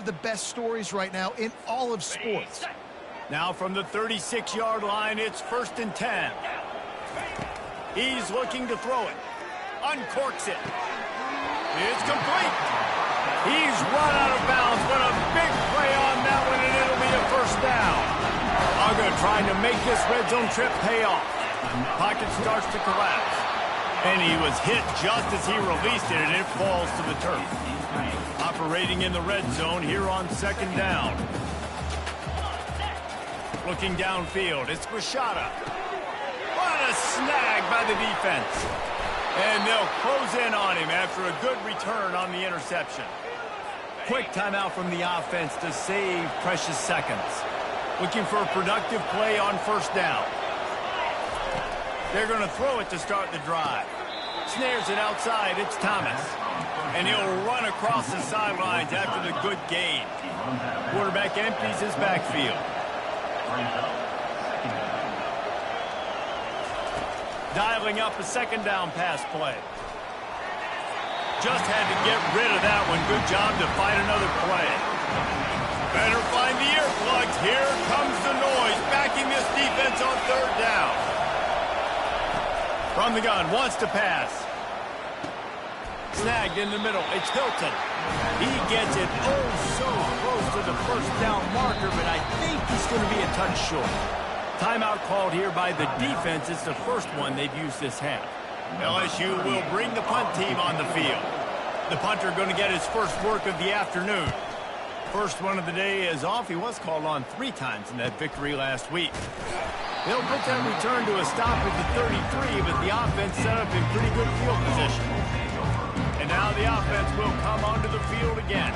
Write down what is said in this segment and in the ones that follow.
of the best stories right now in all of sports. Now from the 36-yard line, it's 1st and 10. He's looking to throw it. Uncorks it. It's complete. He's run out of bounds, but a big play on that one, and it'll be a 1st down. Uga trying to make this red zone trip pay off. Pocket starts to collapse. And he was hit just as he released it, and it falls to the turf. Operating in the red zone here on 2nd down. Looking downfield, it's Rashada. What a snag by the defense. And they'll close in on him after a good return on the interception. Quick timeout from the offense to save precious seconds. Looking for a productive play on 1st down. They're going to throw it to start the drive. Snares it outside, it's Thomas. And he'll run across the sidelines after the good gain. Quarterback empties his backfield. Dialing up a 2nd down pass play. Just had to get rid of that one. Good job to find another play. Better find the earplugs. Here comes the noise, backing this defense on 3rd down. From the gun, wants to pass. Snagged in the middle, it's Hilton. He gets it oh so close to the 1st down marker, but I think he's going to be a touch short. Timeout called here by the defense. It's the 1st one they've used this half. LSU will bring the punt team on the field. The punter going to get his first work of the afternoon. First one of the day is off. He was called on 3 times in that victory last week. They'll put that return to a stop at the 33, but the offense set up in pretty good field position. And now the offense will come onto the field again.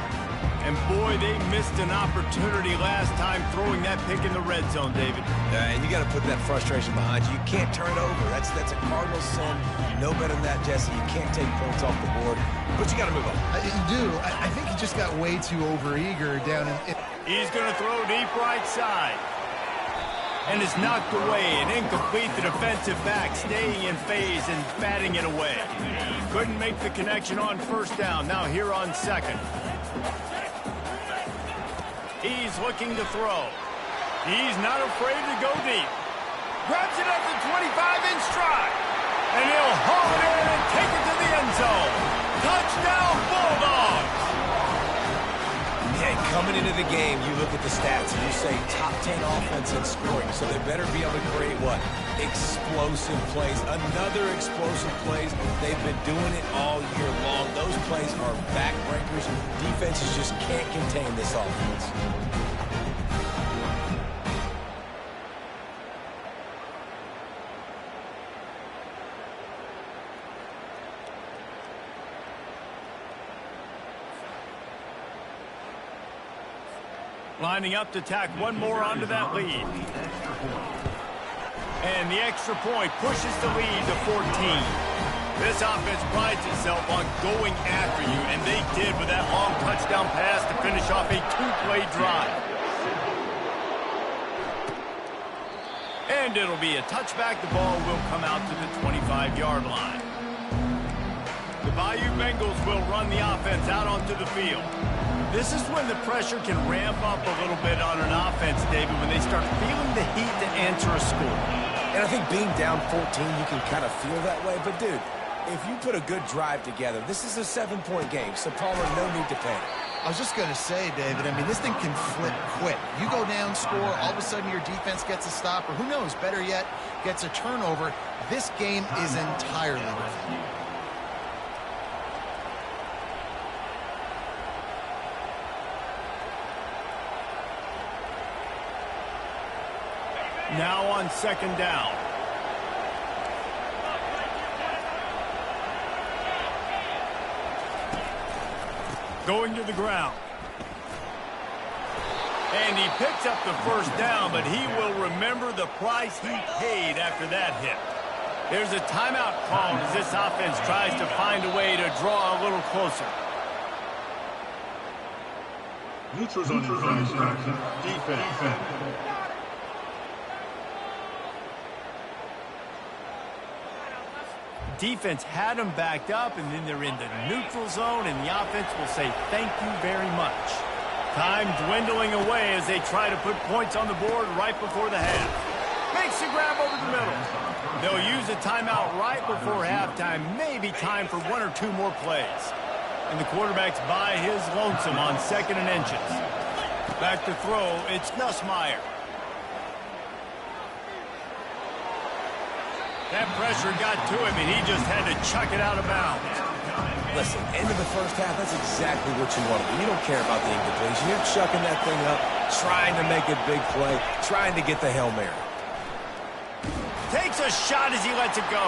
And boy, they missed an opportunity last time throwing that pick in the red zone, David. And you got to put that frustration behind you. You can't turn it over. That's a cardinal sin. You know better than that, Jesse. You can't take points off the board. But you got to move on. You do. I think he just got way too overeager down in... He's going to throw deep right side. And it's knocked away and incomplete. The defensive back staying in phase and batting it away. Couldn't make the connection on 1st down. Now here on 2nd. He's looking to throw. He's not afraid to go deep. Grabs it up the 25-inch stride. And he'll haul it in and take it to the end zone. Touchdown, Bulldogs! Yeah, coming into the game, you look at the stats and you say top 10 offense in scoring. So they better be able to create what? Explosive plays. Another explosive plays. They've been doing it all year long. Those plays are backbreakers. Defenses just can't contain this offense. Lining up to tack one more onto that lead. And the extra point pushes the lead to 14. This offense prides itself on going after you, and they did with that long touchdown pass to finish off a 2-play drive. And it'll be a touchback. The ball will come out to the 25-yard line. The Bayou Bengals will run the offense out onto the field. This is when the pressure can ramp up a little bit on an offense, David, when they start feeling the heat to answer a score. And I think being down 14, you can kind of feel that way. But, dude, if you put a good drive together, this is a 7-point game. So, Palmer, no need to panic. I was just going to say, David, I mean, this thing can flip quick. You go down, score, all of a sudden your defense gets a stop, or who knows, better yet, gets a turnover. This game is entirely different. Now on 2nd down. Going to the ground. And he picks up the 1st down, but he will remember the price he paid after that hit. There's a timeout called as this offense tries to find a way to draw a little closer. Neutrals on infraction. Defense. Defense had them backed up, and then they're in the neutral zone, and the offense will say thank you very much. Time dwindling away as they try to put points on the board right before the half. Makes the grab over the middle. They'll use a timeout right before halftime. Maybe time for 1 or 2 more plays. And the quarterback's by his lonesome on 2nd and inches. Back to throw, it's Nussmeier. That pressure got to him, and he just had to chuck it out of bounds. Listen, end of the first half, that's exactly what you want to do. You don't care about the incompletion. You're chucking that thing up, trying to make a big play, trying to get the Hail Mary. Takes a shot as he lets it go.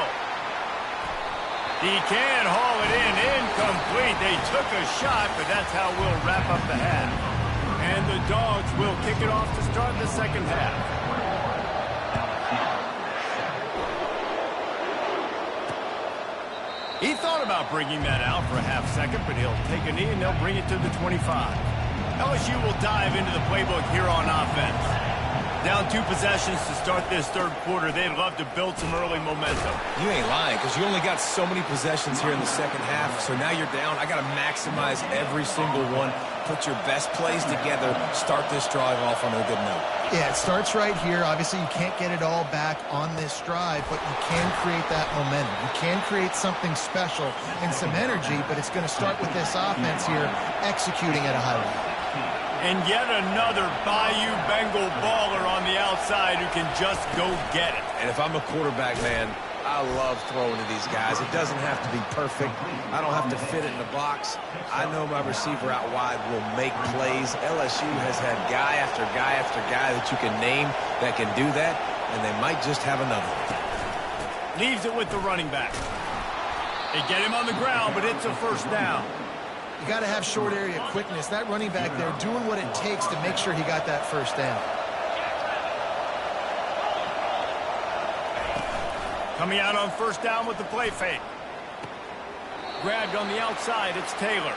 He can haul it in. Incomplete. They took a shot, but that's how we'll wrap up the half. And the Dogs will kick it off to start the second half. He thought about bringing that out for a half second, but he'll take a knee and they'll bring it to the 25. LSU will dive into the playbook here on offense. Down 2 possessions to start this third quarter. They'd love to build some early momentum. You ain't lying, because you only got so many possessions here in the second half, so now you're down. I got to maximize every single one, put your best plays together, start this drive off on a good note. Yeah, it starts right here. Obviously, you can't get it all back on this drive, but you can create that momentum. You can create something special and some energy, but it's going to start with this offense here executing at a high level. And yet another Bayou Bengal baller on the outside who can just go get it. And if I'm a quarterback, man, I love throwing to these guys. It doesn't have to be perfect. I don't have to fit it in the box. I know my receiver out wide will make plays. LSU has had guy after guy after guy that you can name that can do that, and they might just have another. Leaves it with the running back. They get him on the ground, but it's a first down. You got to have short area quickness. That running back there doing what it takes to make sure he got that first down. Coming out on first down with the play fake. Grabbed on the outside, it's Taylor.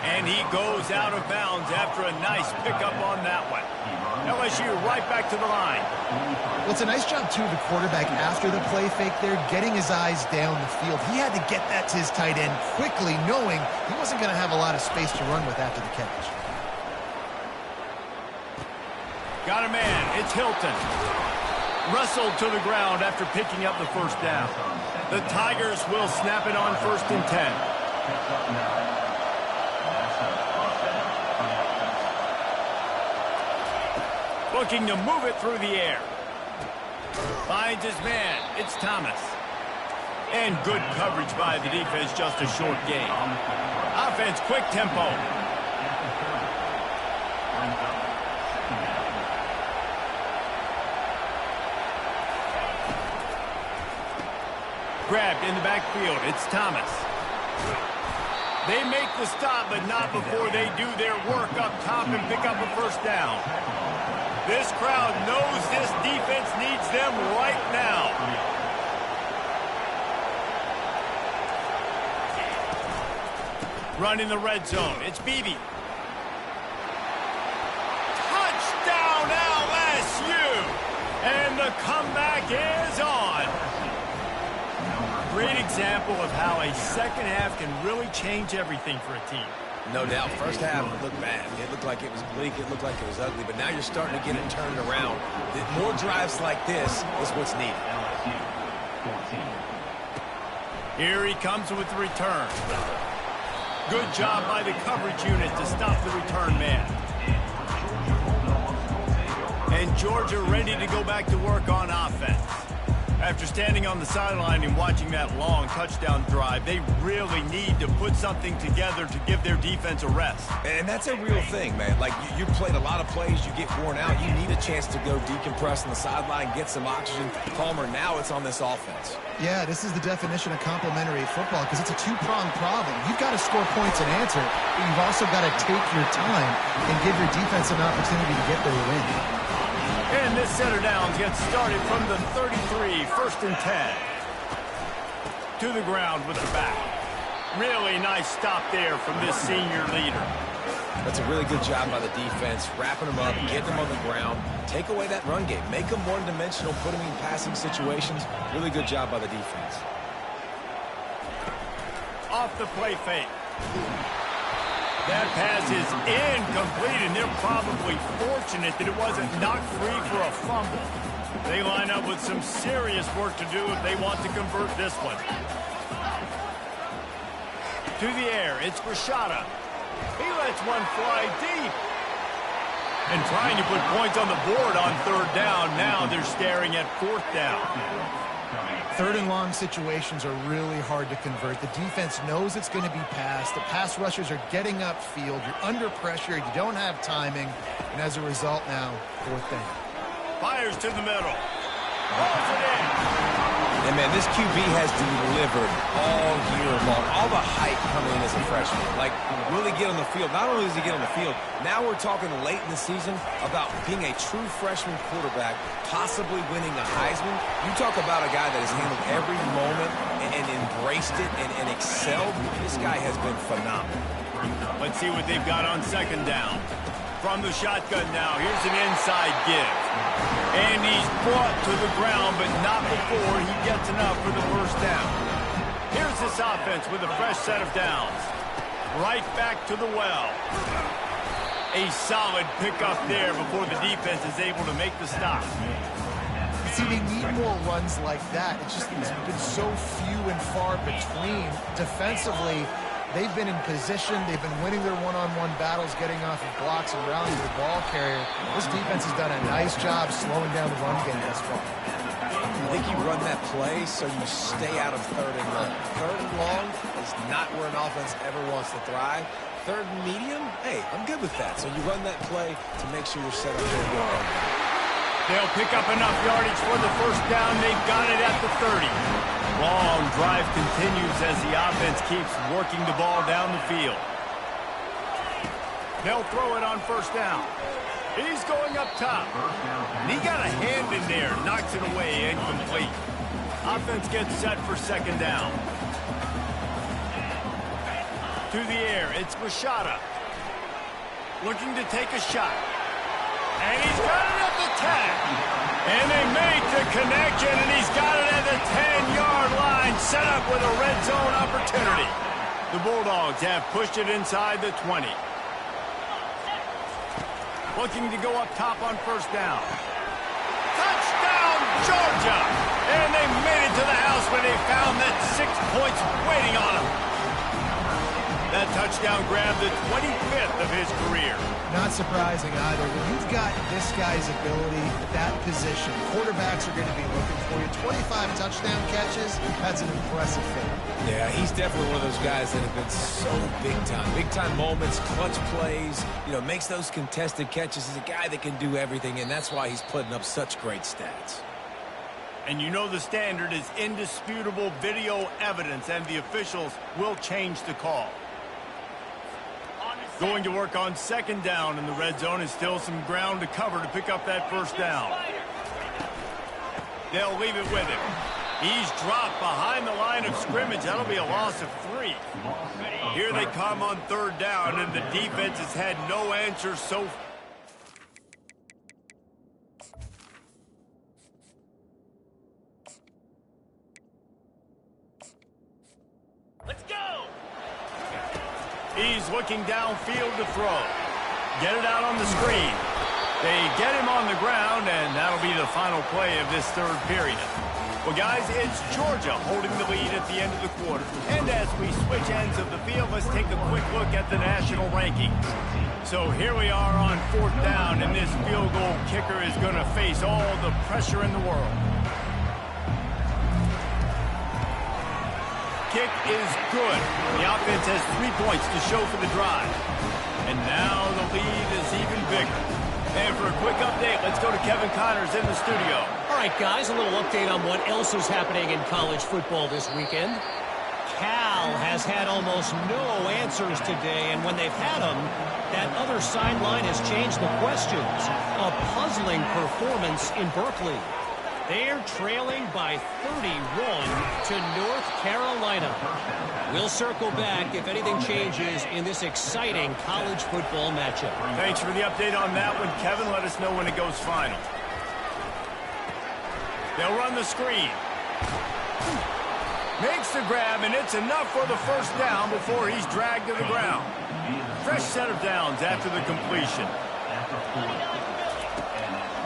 And he goes out of bounds after a nice pickup on that one. LSU right back to the line. Well, it's a nice job, too, of the quarterback after the play fake there, getting his eyes down the field. He had to get that to his tight end quickly, knowing he wasn't going to have a lot of space to run with after the catch. Got a man. It's Hilton. Wrestled to the ground after picking up the first down. The Tigers will snap it on 1st and 10. Looking to move it through the air. Finds his man. It's Thomas. And good coverage by the defense, just a short gain. Offense, quick tempo. Grabbed in the backfield. It's Thomas. They make the stop, but not before they do their work up top and pick up a first down. This crowd knows this defense needs them right now. Run in the red zone. It's Beebe. Touchdown LSU! And the comeback is on. Great example of how a second half can really change everything for a team. No doubt. First half, it looked bad. It looked like it was bleak. It looked like it was ugly. But now you're starting to get it turned around. More drives like this is what's needed. Here he comes with the return. Good job by the coverage unit to stop the return man. And Georgia ready to go back to work on offense. After standing on the sideline and watching that long touchdown drive, they really need to put something together to give their defense a rest. And that's a real thing, man. Like, you played a lot of plays, you get worn out, you need a chance to go decompress on the sideline, get some oxygen. Palmer, now it's on this offense. Yeah, this is the definition of complementary football because it's a two-pronged problem. You've got to score points and answer, but you've also got to take your time and give your defense an opportunity to get their win. And this center downs gets started from the 33, 1st and 10. To the ground with the back. Really nice stop there from this senior leader. That's a really good job by the defense, wrapping them up, getting them on the ground, take away that run game, make them one-dimensional, put them in passing situations. Really good job by the defense. Off the play fake. That pass is incomplete, and they're probably fortunate that it wasn't knocked free for a fumble. They line up with some serious work to do if they want to convert this one. To the air, it's Rashada. He lets one fly deep. And trying to put points on the board on third down. Now they're staring at fourth down. Third and long situations are really hard to convert. The defense knows it's going to be passed. The pass rushers are getting upfield. You're under pressure. You don't have timing. And as a result now, fourth down. Fires to the middle. Rolls it in. And, man, this QB has delivered all year long. All the hype coming in as a freshman. Like, will he get on the field? Not only does he get on the field, now we're talking late in the season about being a true freshman quarterback, possibly winning a Heisman. You talk about a guy that has handled every moment and embraced it and excelled. This guy has been phenomenal. Let's see what they've got on second down. From the shotgun now, here's an inside give. And he's brought to the ground, but not before he gets enough for the first down. Here's this offense with a fresh set of downs. Right back to the well. A solid pickup there before the defense is able to make the stop. See, they need more runs like that. It's just it's been so few and far between. Defensively, they've been in position. They've been winning their one-on-one battles, getting off of blocks and rallying the ball carrier. This defense has done a nice job slowing down the run game thus far. I think you run that play so you stay out of third and long. Third and long is not where an offense ever wants to thrive. Third and medium, hey, I'm good with that. So you run that play to make sure you're set up for a good run. They'll pick up enough yardage for the first down. They've got it at the 30. Long drive continues as the offense keeps working the ball down the field. They'll throw it on first down. He's going up top. And he got a hand in there, knocks it away, incomplete. Offense gets set for second down. To the air, it's Rashada. Looking to take a shot. And he's got it at the 10. And they make the connection, and he's got it at the 10-yard line, set up with a red zone opportunity. The Bulldogs have pushed it inside the 20. Looking to go up top on first down. Touchdown, Georgia! And they made it to the house when they found that 6 points waiting on them. That touchdown grabbed the 25th of his career. Not surprising either. When you've got this guy's ability, that position, quarterbacks are going to be looking for you. 25 touchdown catches, that's an impressive thing. Yeah, he's definitely one of those guys that have been so big time. Big time moments, clutch plays, makes those contested catches. He's a guy that can do everything, and that's why he's putting up such great stats. And you know the standard is indisputable video evidence, and the officials will change the call. Going to work on second down in the red zone, and still some ground to cover to pick up that first down. They'll leave it with him. He's dropped behind the line of scrimmage. That'll be a loss of 3. Here they come on third down, and the defense has had no answers so far. Let's go! He's looking downfield to throw. Get it out on the screen. They get him on the ground, and that'll be the final play of this third period. Well, guys, it's Georgia holding the lead at the end of the quarter. And as we switch ends of the field, let's take a quick look at the national rankings. So here we are on fourth down, and this field goal kicker is going to face all the pressure in the world. Kick is good. The offense has 3 points to show for the drive. And now the lead is even bigger. And for a quick update, let's go to Kevin Connors in the studio. All right, guys, a little update on what else is happening in college football this weekend. Cal has had almost no answers today, and when they've had them, that other sideline has changed the questions. A puzzling performance in Berkeley. They're trailing by 31 to North Carolina. We'll circle back if anything changes in this exciting college football matchup. Thanks for the update on that one, Kevin. Let us know when it goes final. They'll run the screen. Makes the grab, and it's enough for the first down before he's dragged to the ground. fresh set of downs after the completion.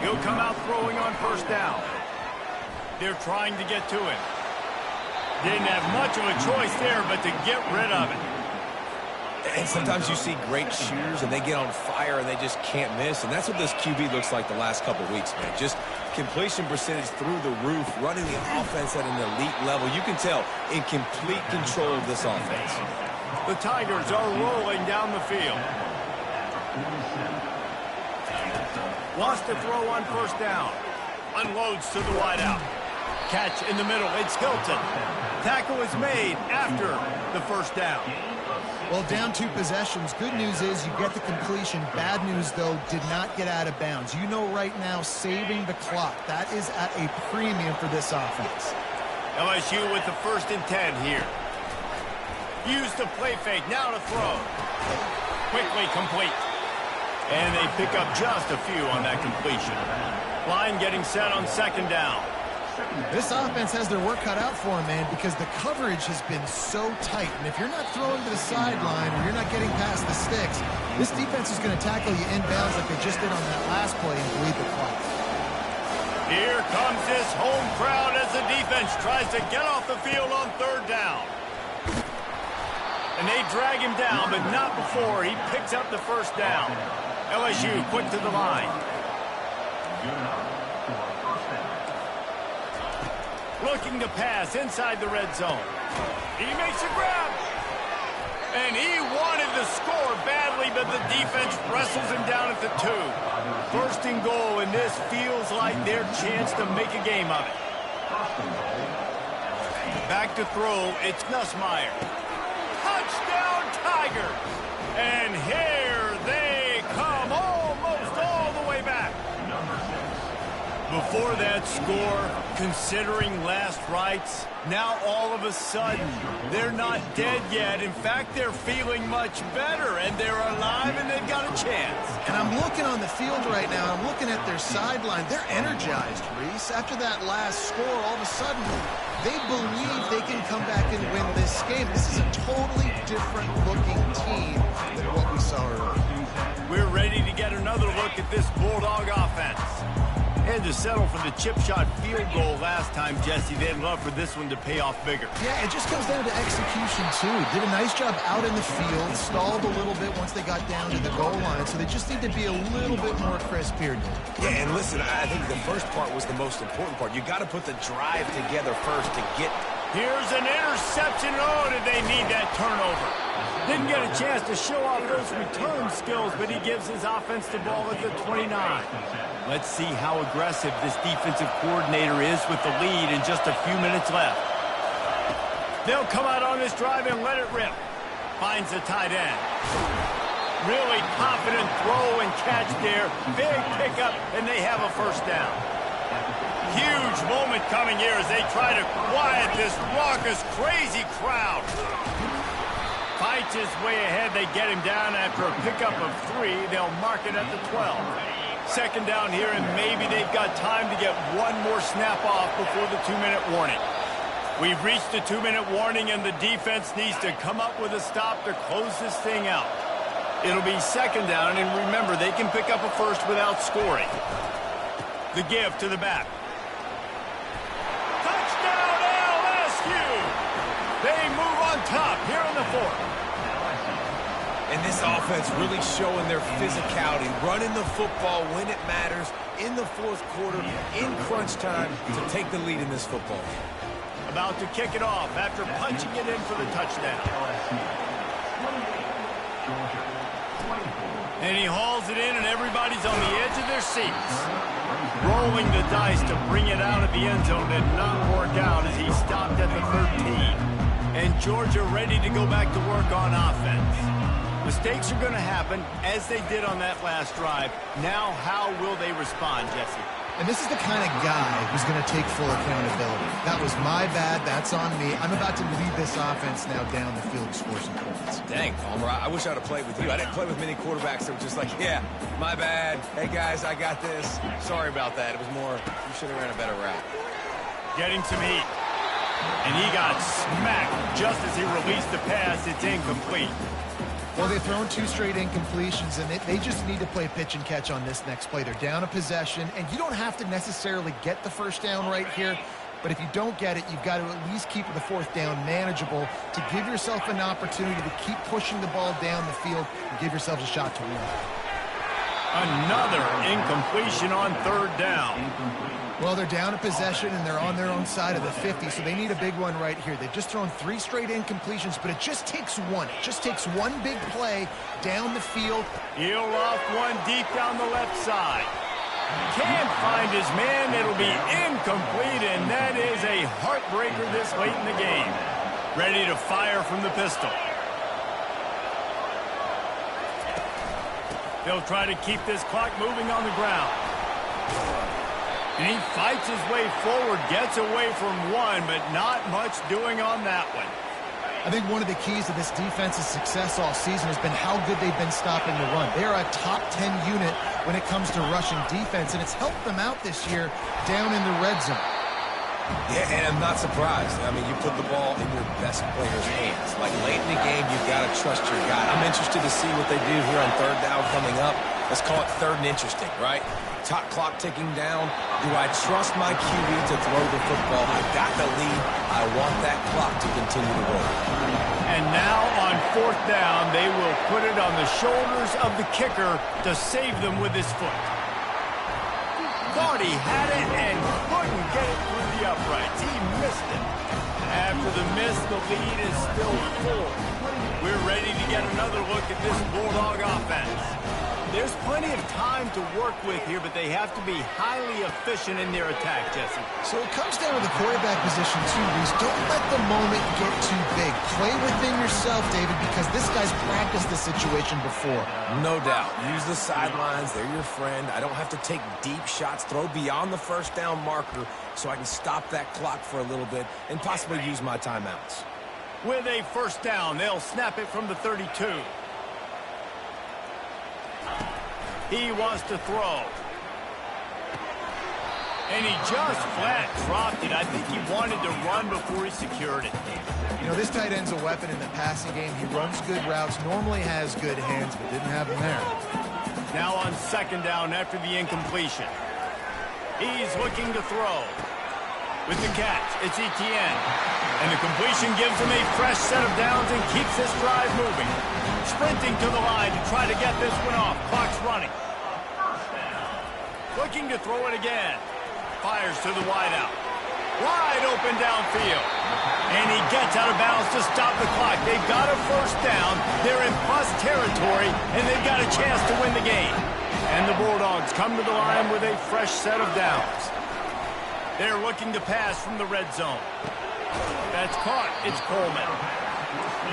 He'll come out throwing on first down. They're trying to get to him. Didn't have much of a choice there but to get rid of it. And sometimes you see great shooters and they get on fire and they just can't miss. And that's what this QB looks like the last couple weeks, man. Just completion percentage through the roof, running the offense at an elite level. You can tell in complete control of this offense. The Tigers are rolling down the field. Wants to throw on first down. Unloads to the wideout. Catch in the middle. It's Hilton. Tackle is made after the first down. Well, down 2 possessions. Good news is you get the completion. Bad news, though, did not get out of bounds. You know right now, saving the clock. That is at a premium for this offense. LSU with the 1st and 10 here. Use the play fake. Now to throw. Quickly complete. And they pick up just a few on that completion. Line getting set on 2nd down. This offense has their work cut out for them, man, because the coverage has been so tight. And if you're not throwing to the sideline or you're not getting past the sticks, this defense is going to tackle you inbounds like they just did on that last play and bleed the clock. Here comes this home crowd as the defense tries to get off the field on 3rd down. And they drag him down, but not before he picks up the 1st down. LSU quick to the line. Looking to pass inside the red zone. He makes a grab. And he wanted to score badly, but the defense wrestles him down at the 2. 1st and goal, and this feels like their chance to make a game of it. Back to throw, it's Nussmeier. Touchdown, Tiger! And here they come, almost all the way back. Before that score, considering last rites, now all of a sudden, they're not dead yet. In fact, they're feeling much better, and they're alive, and they've got a chance. And I'm looking on the field right now. I'm looking at their sideline. They're energized, Reese. After that last score, all of a sudden, they believe they can come back and win this game. This is a totally different-looking team than what we saw earlier. We're ready to get another look at this Bulldog offense. Had to settle for the chip shot field goal last time, Jesse. They'd love for this one to pay off bigger. Yeah, it just comes down to execution, too. Did a nice job out in the field, stalled a little bit once they got down to the goal line, so they just need to be a little bit more crisp here. Yeah, and listen, I think the first part was the most important part. You got to put the drive together first to get... Here's an interception. Oh, did they need that turnover? Didn't get a chance to show off those return skills, but he gives his offense the ball at the 29. Let's see how aggressive this defensive coordinator is with the lead and just a few minutes left. They'll come out on this drive and let it rip. Finds the tight end. Really confident throw and catch there. Big pickup, and they have a 1st down. Huge moment coming here as they try to quiet this raucous, crazy crowd. Fights his way ahead. They get him down after a pickup of 3. They'll mark it at the 12. 2nd down here, and maybe they've got time to get one more snap off before the 2-minute warning. We've reached the 2-minute warning, and the defense needs to come up with a stop to close this thing out. It'll be 2nd down, and remember, they can pick up a 1st without scoring. The give to the back. Touchdown, LSU! They move on top here in the 4th. And this offense really showing their physicality, running the football when it matters, in the 4th quarter, in crunch time, to take the lead in this football game. About to kick it off after punching it in for the touchdown. And he hauls it in, and everybody's on the edge of their seats. Rolling the dice to bring it out of the end zone did not work out as he stopped at the 13. And Georgia ready to go back to work on offense. Mistakes are going to happen, as they did on that last drive. Now, how will they respond, Jesse? And this is the kind of guy who's going to take full accountability. That was my bad. That's on me. I'm about to lead this offense now down the field to score some points. Dang, Palmer, I wish I'd have played with you. I didn't play with many quarterbacks that were just like, yeah, my bad. Hey, guys, I got this. Sorry about that. It was more, you should have ran a better route. Getting some heat. And he got smacked just as he released the pass. It's incomplete. Well, they've thrown 2 straight incompletions, and they just need to play pitch and catch on this next play. They're down a possession, and you don't have to necessarily get the first down right here, but if you don't get it, you've got to at least keep the 4th down manageable to give yourself an opportunity to keep pushing the ball down the field and give yourselves a shot to win. Another incompletion on 3rd down. Well, they're down a possession, and they're on their own side of the 50, so they need a big one right here. They've just thrown 3 straight incompletions, but it just takes one. It just takes one big play down the field. He'll off one deep down the left side. Can't find his man. It'll be incomplete, and that is a heartbreaker this late in the game. Ready to fire from the pistol. They'll try to keep this clock moving on the ground. And he fights his way forward, gets away from one, but not much doing on that one. I think one of the keys to this defense's success all season has been how good they've been stopping the run. They are a top 10 unit when it comes to rushing defense, and it's helped them out this year down in the red zone. Yeah, and I'm not surprised. I mean, you put the ball in your best player's hands. Like, late in the game, you've got to trust your guy. I'm interested to see what they do here on 3rd down coming up. Let's call it 3rd and interesting, right? Top clock ticking down. Do I trust my QB to throw the football? I got the lead. I want that clock to continue to roll. And now on 4th down, they will put it on the shoulders of the kicker to save them with his foot. Thought he had it and couldn't get it through the uprights. He missed it. After the miss, the lead is still full. We're ready to get another look at this Bulldog offense. There's plenty of time to work with here, but they have to be highly efficient in their attack, Jesse. So it comes down to the quarterback position, too, Reese. Don't let the moment get too big. Play within yourself, David, because this guy's practiced this situation before. No doubt. Use the sidelines. They're your friend. I don't have to take deep shots, throw beyond the 1st down marker so I can stop that clock for a little bit and possibly use my timeouts. With a 1st down, they'll snap it from the 32. He wants to throw. And he just flat dropped it. I think he wanted to run before he secured it. You know, this tight end's a weapon in the passing game. He runs good routes, normally has good hands, but didn't have them there. Now on 2nd down after the incompletion. He's looking to throw. With the catch, it's Etienne. And the completion gives him a fresh set of downs and keeps this drive moving. Sprinting to the line to try to get this one off. Clock's running. Looking to throw it again. Fires to the wideout. Wide open downfield. And he gets out of bounds to stop the clock. They've got a 1st down. They're in plus territory, and they've got a chance to win the game. And the Bulldogs come to the line with a fresh set of downs. They're looking to pass from the red zone. That's caught. It's Coleman.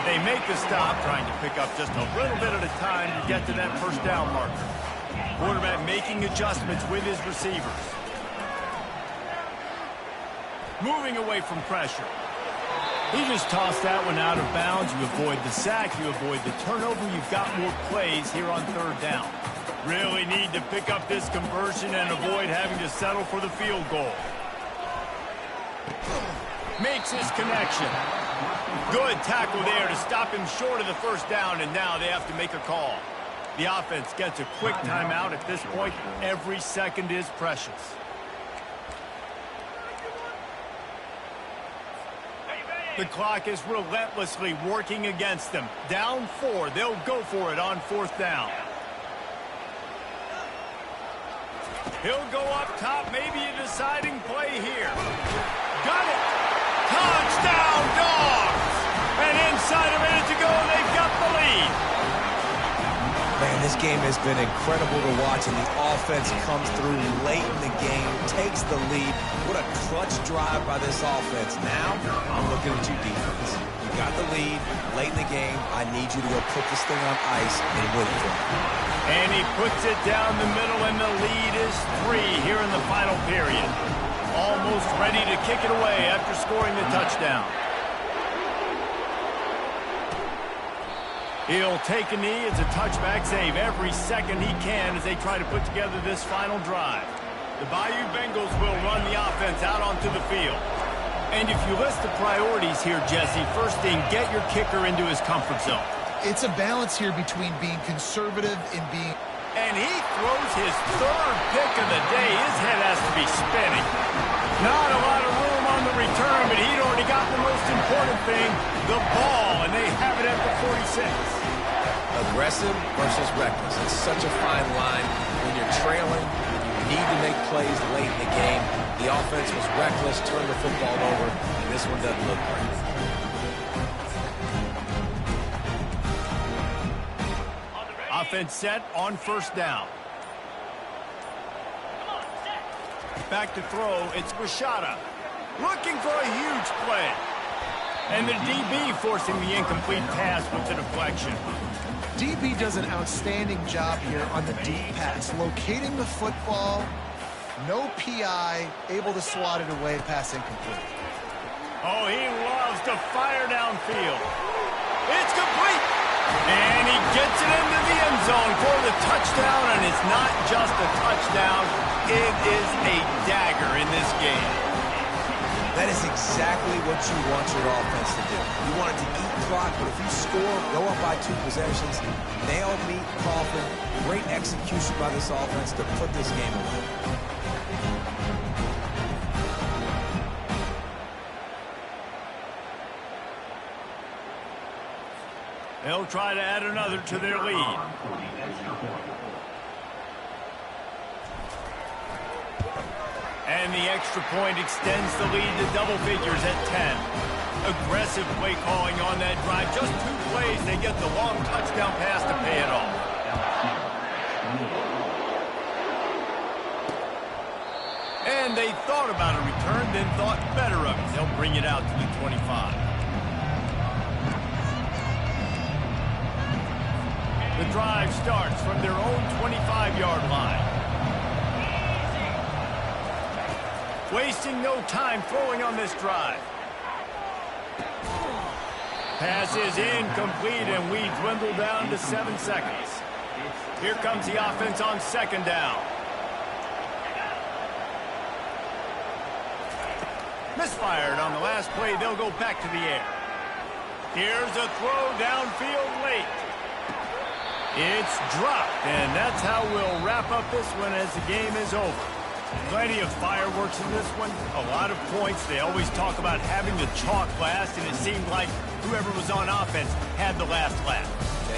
They make the stop, trying to pick up just a little bit at a time to get to that 1st down marker. Quarterback making adjustments with his receivers. Moving away from pressure. He just tossed that one out of bounds. You avoid the sack. You avoid the turnover. You've got more plays here on 3rd down. Really need to pick up this conversion and avoid having to settle for the field goal. Makes his connection. Good tackle there to stop him short of the 1st down, and now they have to make a call. The offense gets a quick timeout at this point. Every second is precious. The clock is relentlessly working against them. Down 4. They'll go for it on 4th down. He'll go up top. Maybe a deciding play here. Got it. Touchdown, Dogs! And inside a minute to go, they've got the lead. Man, this game has been incredible to watch, and the offense comes through late in the game, takes the lead. What a clutch drive by this offense. Now, I'm looking at you, defense. You got the lead late in the game. I need you to go put this thing on ice and win it for me. And he puts it down the middle, and the lead is 3 here in the final period. Almost ready to kick it away after scoring the touchdown. He'll take a knee. It's a touchback save every second he can as they try to put together this final drive. The Bayou Bengals will run the offense out onto the field. And if you list the priorities here, Jesse, first thing, get your kicker into his comfort zone. It's a balance here between being conservative and being... And he throws his third pick of the day. His head has to be spinning. Not a lot of room on the return, but he'd already got the most important thing, the ball, and they have it at the 46. Aggressive versus reckless. It's such a fine line. When you're trailing, you need to make plays late in the game. The offense was reckless, turned the football over, and this one doesn't look great. Offense set on first down. Back to throw, it's Rashada. Looking for a huge play. And the DB forcing the incomplete pass with the deflection. DB does an outstanding job here on the deep pass, locating the football, no PI, able to swat it away, pass incomplete. Oh, he loves to fire downfield. It's complete. And he gets it into the end zone for the touchdown, and it's not just a touchdown, it is a dagger in this game. That is exactly what you want your offense to do. You want it to eat clock, but if you score, go up by 2 possessions, nail, meet, coffin, great execution by this offense to put this game away. They'll try to add another to their lead. And the extra point extends the lead to double figures at 10. Aggressive play calling on that drive. Just 2 plays, they get the long touchdown pass to pay it off. And they thought about a return, then thought better of it. They'll bring it out to the 25. The drive starts from their own 25-yard line. Wasting no time throwing on this drive. Pass is incomplete, and we dwindle down to 7 seconds. Here comes the offense on second down. Misfired on the last play. They'll go back to the air. Here's a throw downfield late. It's dropped, and that's how we'll wrap up this one as the game is over. Plenty of fireworks in this one, a lot of points. They always talk about having the chalk last, and it seemed like whoever was on offense had the last laugh.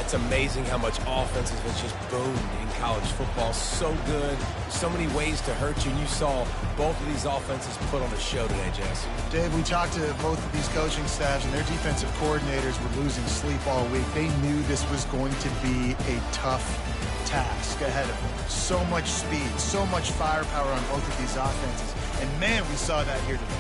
It's amazing how much offense has just boomed in college football. So good, so many ways to hurt you, and you saw both of these offenses put on a show today, Jess. Dave, we talked to both of these coaching staffs, and their defensive coordinators were losing sleep all week. They knew this was going to be a tough task ahead of them. So much speed, so much firepower on both of these offenses. And, man, we saw that here today.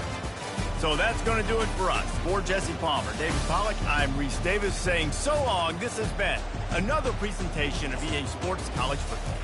So that's going to do it for us. For Jesse Palmer, David Pollack, I'm Reese Davis saying so long. This has been another presentation of EA Sports College Football.